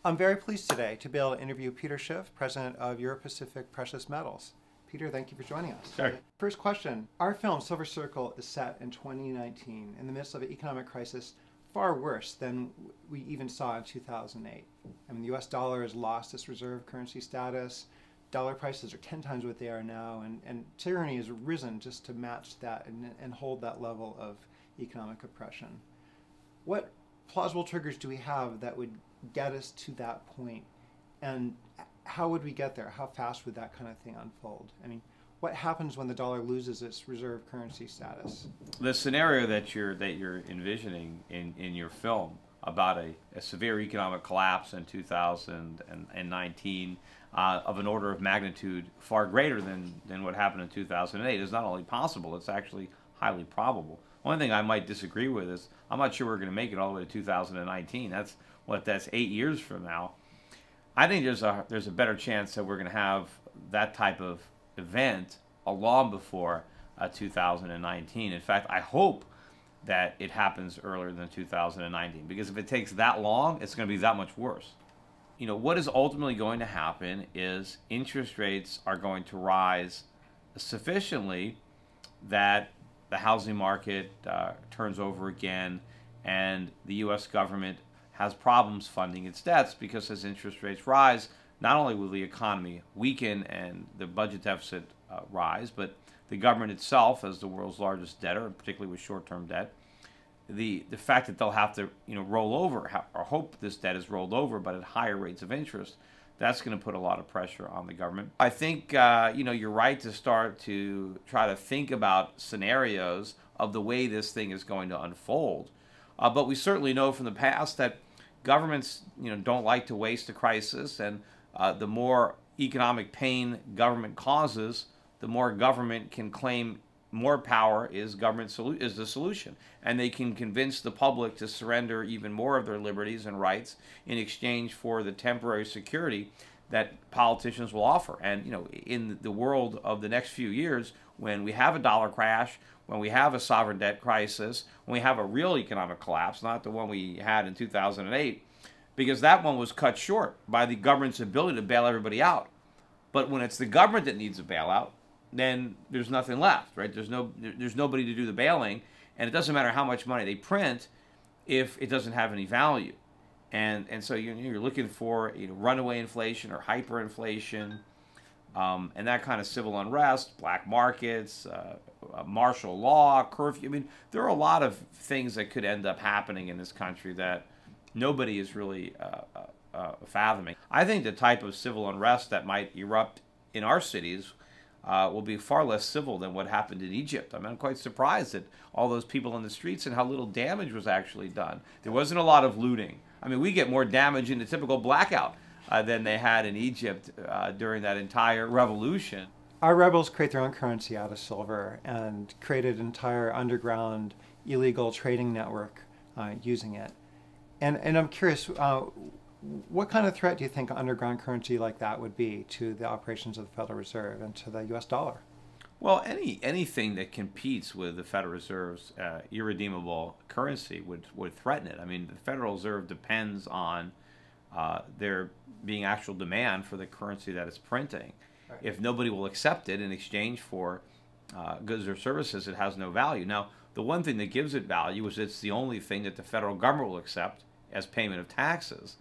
I'm very pleased today to be able to interview Peter Schiff, president of EuroPacific Precious Metals. Peter, thank you for joining us. Sure. First question. Our film, Silver Circle, is set in 2019 in the midst of an economic crisis far worse than we even saw in 2008. I mean, the US dollar has lost its reserve currency status. Dollar prices are 10 times what they are now, and tyranny has risen just to match that and hold that level of economic oppression. What plausible triggers do we have that would get us to that point, and how would we get there? How fast would that kind of thing unfold? I mean, what happens when the dollar loses its reserve currency status? The scenario that you're envisioning in your film about a severe economic collapse in 2019 of an order of magnitude far greater than what happened in 2008 is not only possible, it's actually highly probable. One thing I might disagree with is I'm not sure we're going to make it all the way to 2019. That's 8 years from now. I think there's a better chance that we're going to have that type of event long before 2019. In fact, I hope that it happens earlier than 2019, because if it takes that long, it's going to be that much worse. You know, what is ultimately going to happen is interest rates are going to rise sufficiently that the housing market turns over again, and the U.S. government has problems funding its debts, because as interest rates rise, not only will the economy weaken and the budget deficit rise, but the government itself, as the world's largest debtor, particularly with short-term debt, the fact that they'll have to roll over, or hope this debt is rolled over, but at higher rates of interest, that's going to put a lot of pressure on the government. I think you're right to start to try to think about scenarios of the way this thing is going to unfold. But we certainly know from the past that governments don't like to waste a crisis, and the more economic pain government causes, the more government can claim more power is the solution, and they can convince the public to surrender even more of their liberties and rights in exchange for the temporary security that politicians will offer. And in the world of the next few years, when we have a dollar crash, when we have a sovereign debt crisis, when we have a real economic collapse, not the one we had in 2008, because that one was cut short by the government's ability to bail everybody out. But when it's the government that needs a bailout, then there's nothing left, right? There's nobody to do the bailing, and it doesn't matter how much money they print if it doesn't have any value. And so you're looking for runaway inflation or hyperinflation, and that kind of civil unrest, black markets, martial law, curfew. I mean, there are a lot of things that could end up happening in this country that nobody is really fathoming. I think the type of civil unrest that might erupt in our cities will be far less civil than what happened in Egypt. I mean, I'm quite surprised at all those people in the streets and how little damage was actually done. There wasn't a lot of looting. I mean, we get more damage in a typical blackout than they had in Egypt during that entire revolution. Our rebels create their own currency out of silver and created an entire underground illegal trading network using it. And I'm curious, what kind of threat do you think an underground currency like that would be to the operations of the Federal Reserve and to the US dollar? Well, anything that competes with the Federal Reserve's irredeemable currency would threaten it. I mean, the Federal Reserve depends on there being actual demand for the currency that it's printing. Right. If nobody will accept it in exchange for goods or services, it has no value. Now, the one thing that gives it value is it's the only thing that the federal government will accept as payment of taxes.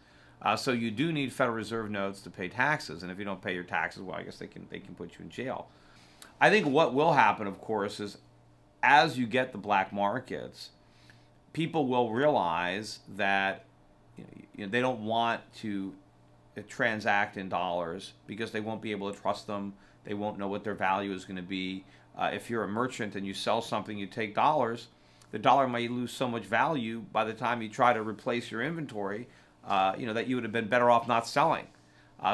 So you do need Federal Reserve notes to pay taxes, and if you don't pay your taxes, well, I guess they can put you in jail. I think what will happen, of course, is as you get the black markets, people will realize that they don't want to transact in dollars because they won't be able to trust them. They won't know what their value is going to be. If you're a merchant and you sell something, you take dollars, the dollar might lose so much value by the time you try to replace your inventory that you would have been better off not selling.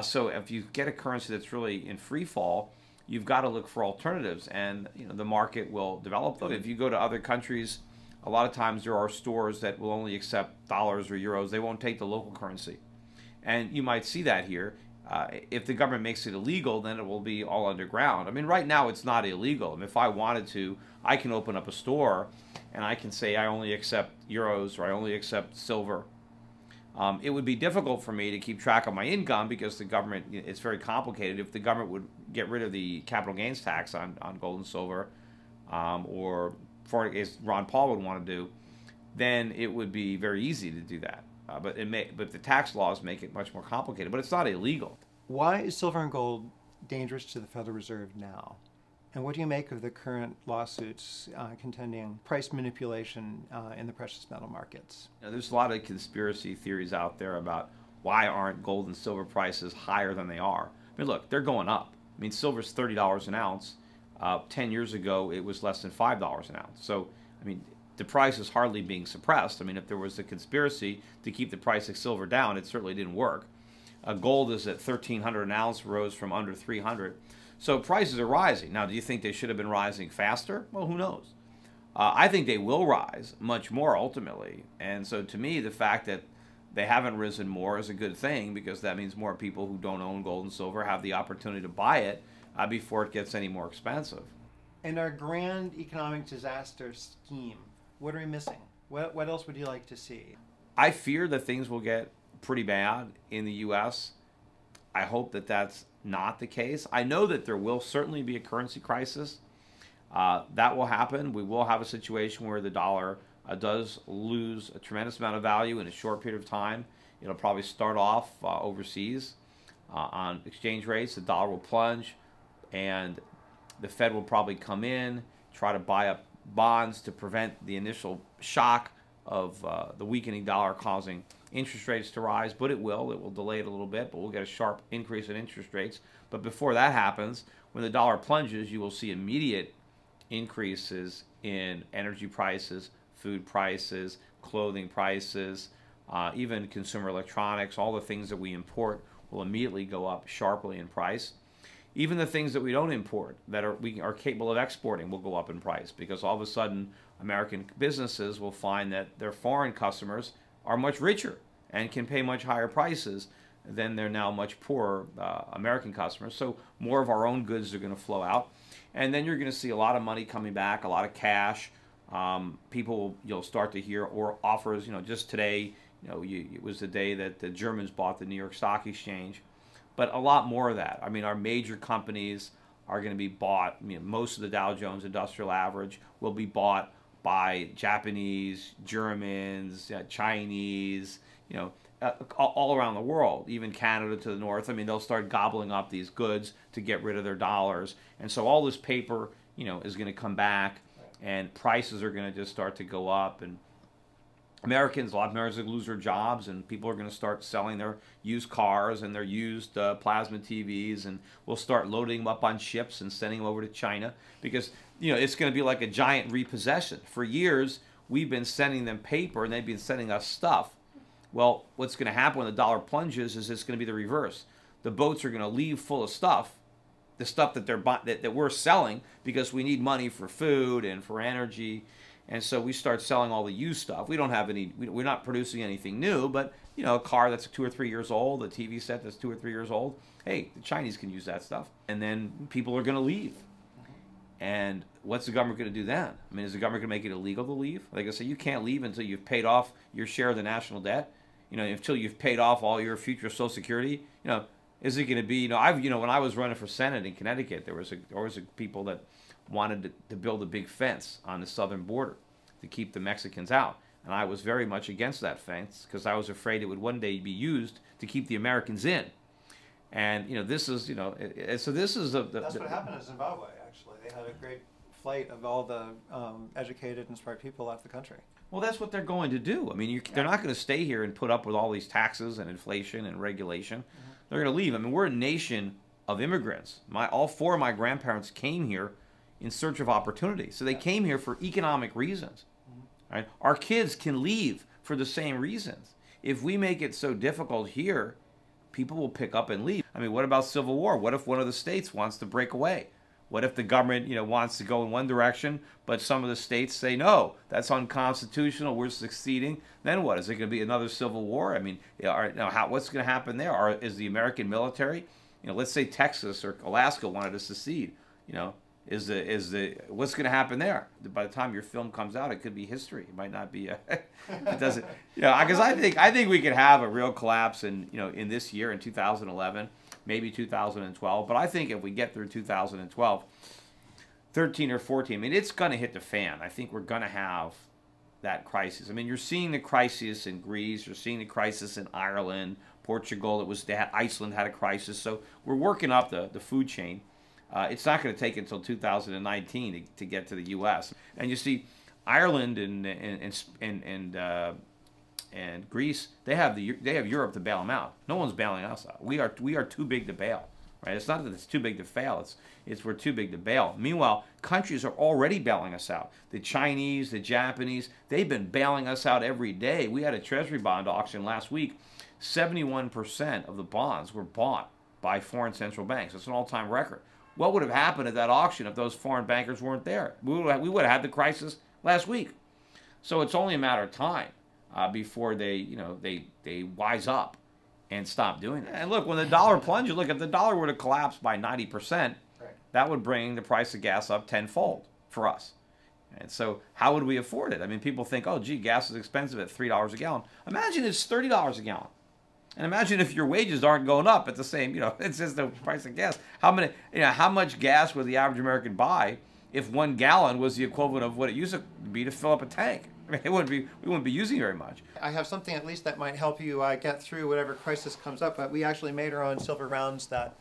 So if you get a currency that's really in free fall, you've got to look for alternatives, and the market will develop them. If you go to other countries, a lot of times there are stores that will only accept dollars or euros. They won't take the local currency. And you might see that here. If the government makes it illegal, then it will be all underground. I mean, right now it's not illegal. I mean, if I wanted to, I can open up a store and I can say I only accept euros or I only accept silver. It would be difficult for me to keep track of my income because the government, it's very complicated. If the government would get rid of the capital gains tax on gold and silver, or as Ron Paul would want to do, then it would be very easy to do that. But the tax laws make it much more complicated. But it's not illegal. Why is silver and gold dangerous to the Federal Reserve now? And what do you make of the current lawsuits contending price manipulation in the precious metal markets? There's a lot of conspiracy theories out there about why aren't gold and silver prices higher than they are. I mean, look, they're going up. I mean, silver's $30 an ounce. 10 years ago, it was less than $5 an ounce. So, I mean, the price is hardly being suppressed. I mean, if there was a conspiracy to keep the price of silver down, it certainly didn't work. Gold is at $1,300 an ounce, rose from under $300. So prices are rising. Now, do you think they should have been rising faster? Well, who knows? I think they will rise much more ultimately. And so to me, the fact that they haven't risen more is a good thing, because that means more people who don't own gold and silver have the opportunity to buy it before it gets any more expensive. And our grand economic disaster scheme, what are we missing? What else would you like to see? I fear that things will get pretty bad in the U.S. I hope that that's not the case. I know that there will certainly be a currency crisis. That will happen. We will have a situation where the dollar does lose a tremendous amount of value in a short period of time. It'll probably start off overseas on exchange rates. The dollar will plunge, and the Fed will probably come in, try to buy up bonds to prevent the initial shock of the weakening dollar causing interest rates to rise. But it will delay it a little bit, but we'll get a sharp increase in interest rates. But before that happens, when the dollar plunges, you will see immediate increases in energy prices, food prices, clothing prices, even consumer electronics. All the things that we import will immediately go up sharply in price. Even the things that we don't import, that we are capable of exporting, will go up in price, because all of a sudden American businesses will find that their foreign customers are much richer and can pay much higher prices than their now much poorer American customers. So more of our own goods are going to flow out. And then you're going to see a lot of money coming back, a lot of cash. People, you'll start to hear or offers, just today, it was the day that the Germans bought the New York Stock Exchange. But a lot more of that. I mean, our major companies are going to be bought. Most of the Dow Jones Industrial Average will be bought by Japanese, Germans, Chinese, all around the world, even Canada to the north. I mean, they'll start gobbling up these goods to get rid of their dollars. And so all this paper, is going to come back, and prices are going to just start to go up. And a lot of Americans will lose their jobs, and people are going to start selling their used cars and their used plasma TVs, and we'll start loading them up on ships and sending them over to China, because it's going to be like a giant repossession. For years, we've been sending them paper, and they've been sending us stuff. Well, what's going to happen when the dollar plunges is it's going to be the reverse. The boats are going to leave full of stuff, the stuff that we're selling, because we need money for food and for energy. And so we start selling all the used stuff. We don't have any, we're not producing anything new, but a car that's 2 or 3 years old, a TV set that's 2 or 3 years old, hey, the Chinese can use that stuff. And then people are going to leave. And what's the government going to do then? I mean, is the government going to make it illegal to leave? Like I say, you can't leave until you've paid off your share of the national debt. Until you've paid off all your future Social Security. Is it going to be? When I was running for Senate in Connecticut, there was people that wanted to build a big fence on the southern border to keep the Mexicans out, and I was very much against that fence, because I was afraid it would one day be used to keep the Americans in. And this is so this is that's what happened in Zimbabwe. Actually, they had a great flight of all the educated and smart people left the country. Well, that's what they're going to do. I mean, they're not going to stay here and put up with all these taxes and inflation and regulation. They're going to leave. I mean, we're a nation of immigrants. All 4 of my grandparents came here in search of opportunity. So they came here for economic reasons. Right? Our kids can leave for the same reasons. If we make it so difficult here, people will pick up and leave. I mean, what about civil war? What if one of the states wants to break away? What if the government, wants to go in one direction, but some of the states say, no, that's unconstitutional, we're succeeding? Then what? Is it going to be another civil war? I mean, what's going to happen there? Is the American military, let's say Texas or Alaska wanted to secede, what's going to happen there? By the time your film comes out, it could be history. It might not be. It doesn't. Because I think we could have a real collapse in this year in 2011, maybe 2012. But I think if we get through 2012, 13 or 14, I mean, it's going to hit the fan. I think we're going to have that crisis. I mean, you're seeing the crisis in Greece. You're seeing the crisis in Ireland, Portugal. Iceland had a crisis. So we're working up the food chain. It's not going to take until 2019 to get to the U.S. And you see, Ireland and Greece, they have Europe to bail them out. No one's bailing us out. We are too big to bail, right? It's not that it's too big to fail. It's we're too big to bail. Meanwhile, countries are already bailing us out. The Chinese, the Japanese, they've been bailing us out every day. We had a Treasury bond auction last week. 71% of the bonds were bought by foreign central banks. It's an all-time record. What would have happened at that auction if those foreign bankers weren't there? We would have had the crisis last week. So it's only a matter of time before they wise up and stop doing that. And look, when the dollar plunges, look, if the dollar were to collapse by 90%, that would bring the price of gas up tenfold for us. And so how would we afford it? I mean, people think, oh, gee, gas is expensive at $3 a gallon. Imagine it's $30 a gallon. And imagine if your wages aren't going up at the same, it's just the price of gas. How much gas would the average American buy if 1 gallon was the equivalent of what it used to be to fill up a tank? I mean, we wouldn't be using very much. I have something at least that might help you get through whatever crisis comes up. But we actually made our own silver rounds that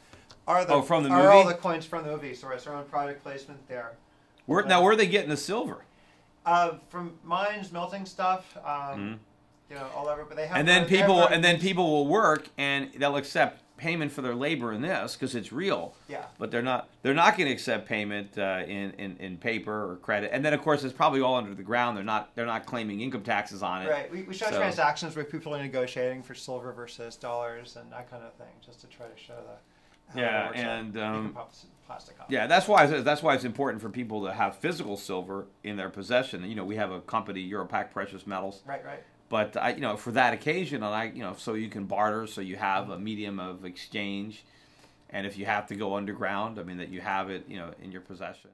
are from the are movie? all the coins from the movie. So it's our own product placement there. Now, where are they getting the silver? From mines, melting stuff. All over. But they have. And then people will work and they'll accept payment for their labor in this because it's real. Yeah. But they're not going to accept payment in paper or credit. And then of course it's probably all under the ground. They're not claiming income taxes on it. Right. We show transactions where people are negotiating for silver versus dollars and that kind of thing, just to try to show the. Yeah, and plastic off. Yeah, that's why it's important for people to have physical silver in their possession. We have a company, EuroPac Precious Metals. Right. But for that occasion, and so you can barter, so you have a medium of exchange, and if you have to go underground, I mean that you have it, in your possession.